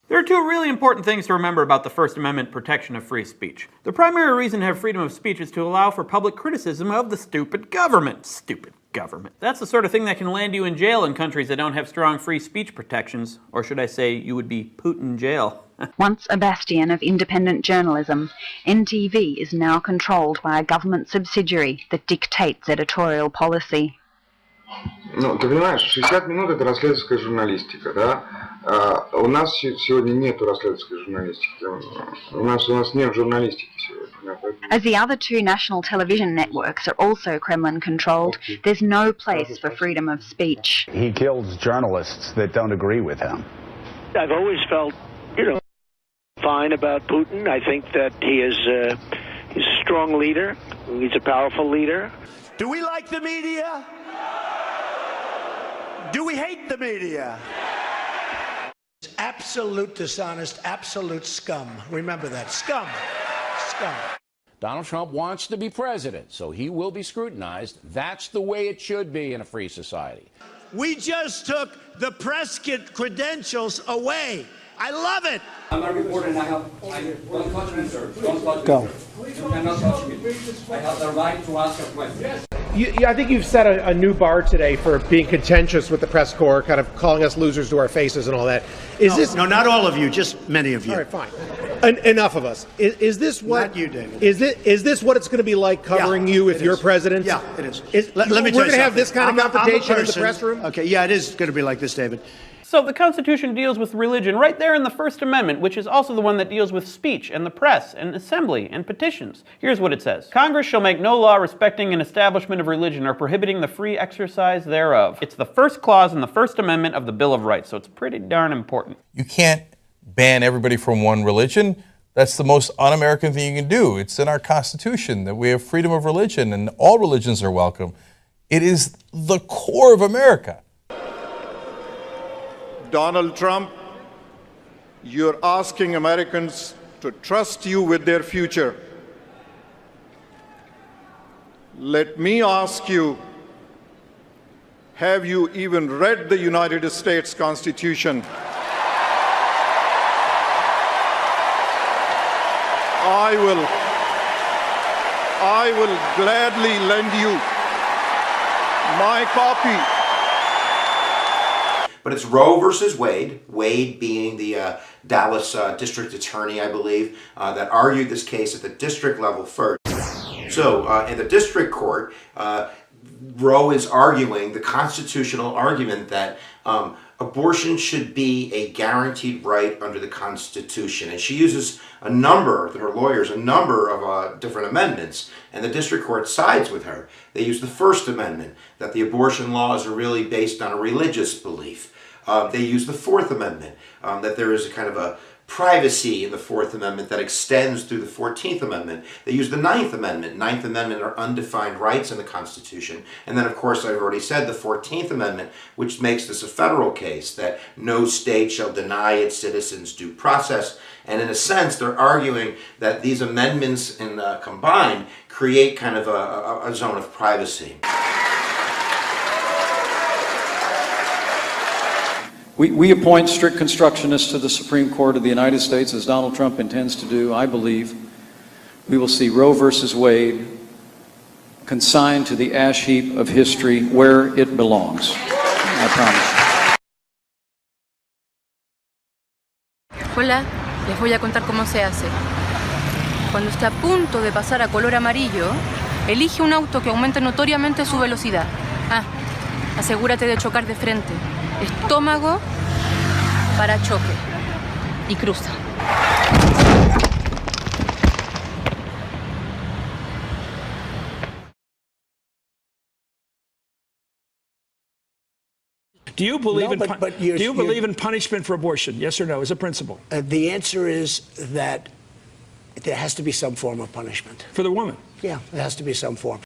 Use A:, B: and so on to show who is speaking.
A: There are two really important things to remember about the First Amendment protection of free speech. The primary reason to have freedom of speech is to allow for public criticism of the stupid government. Stupid government. That's the sort of thing that can land you in jail in countries that don't have strong free speech protections. Or should I say, you would be Putin jail.
B: Once a bastion of independent journalism, NTV is now controlled by a government subsidiary that dictates editorial policy.
C: Ну, ты понимаешь, 60 минут это расследовательская журналистика, да? У нас сегодня нету расследовательской журналистики. У нас нет журналистики сегодня.
B: As the other two national television networks are also Kremlin-controlled, there's no place for freedom of speech.
D: He kills journalists that don't agree with him.
E: I've always felt, fine about Putin. I think that he's a strong leader. He's a powerful leader.
F: Do we like the media? Do we hate the media? Absolute dishonest, absolute scum. Remember that. Scum. Scum.
G: Donald Trump wants to be president, so he will be scrutinized. That's the way it should be in a free society.
F: We just took the press credentials away. I love it.
H: I'm a reporter and don't touch me, sir. Don't touch me. Go. You cannot touch me. I have the right to ask a question.
I: I think you've set a new bar today for being contentious with the press corps, kind of calling us losers to our faces and all that.
F: No, not all of you, just many of you.
I: All right, fine. Enough of us. Is this what?
F: Not you, David.
I: Is this what it's going to be like covering you if you're president?
F: Yeah, it is. Let me tell you
I: we're going to have this kind of confrontation in the press room?
F: Okay, yeah, it is going to be like this, David.
A: So the Constitution deals with religion right there in the First Amendment, which is also the one that deals with speech and the press and assembly and petitions. Here's what it says. Congress shall make no law respecting an establishment of religion or prohibiting the free exercise thereof. It's the first clause in the First Amendment of the Bill of Rights, so it's pretty darn important.
J: You can't ban everybody from one religion. That's the most un-American thing you can do. It's in our Constitution that we have freedom of religion and all religions are welcome. It is the core of America.
K: Donald Trump, you're asking Americans to trust you with their future. Let me ask you, have you even read the United States Constitution? I will gladly lend you my copy.
L: But it's Roe versus Wade, Wade being the Dallas district attorney, I believe, that argued this case at the district level first. So in the district court, Roe is arguing the constitutional argument that abortion should be a guaranteed right under the Constitution. And she uses her lawyers, a number of different amendments, and the district court sides with her. They use the First Amendment, that the abortion laws are really based on a religious belief. They use the Fourth Amendment, that there is a kind of a privacy in the Fourth Amendment that extends through the 14th Amendment. They use the Ninth Amendment. Ninth Amendment are undefined rights in the Constitution. And then, of course, I've already said the 14th Amendment, which makes this a federal case, that no state shall deny its citizens due process. And in a sense, they're arguing that these amendments combined create kind of a zone of privacy.
M: We appoint strict constructionists to the Supreme Court of the United States, as Donald Trump intends to do. I believe we will see Roe versus Wade consigned to the ash heap of history where it belongs. I promise.
N: Hola, les voy a contar cómo se hace. Cuando esté a punto de pasar a color amarillo, elige un auto que aumente notoriamente su velocidad. Asegúrate de chocar de frente. Estómago para choque. Y cruza.
O: Do you believe in punishment for abortion? Yes or no, as a principle?
F: The answer is that there has to be some form of punishment.
O: For the woman?
F: Yeah, there has to be some form.